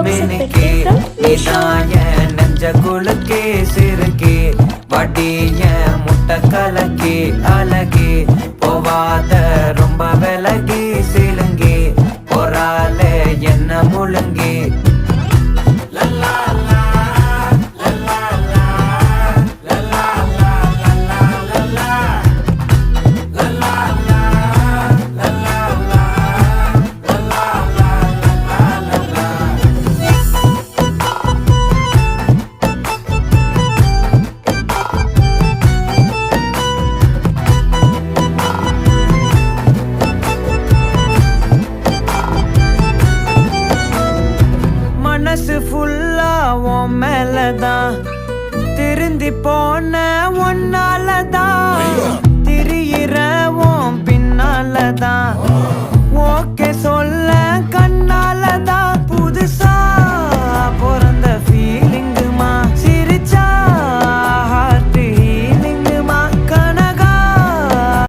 மினுக்கே நீதான் என் நெஞ்ச குலுக்கே சிறுக்கே வடிய முட்டை கலக்கி அழகே போவாத ரொம்ப விலகி சிலுங்கி பொறாலே என்ன முழுங்கி மனசு ஃபுல்லா உன் மேலதான் திருந்தி போன ஒன்னாலதான் திரியிற உன் பின்னாலதான் ஓகே சொல்ல கண்ணாலதான்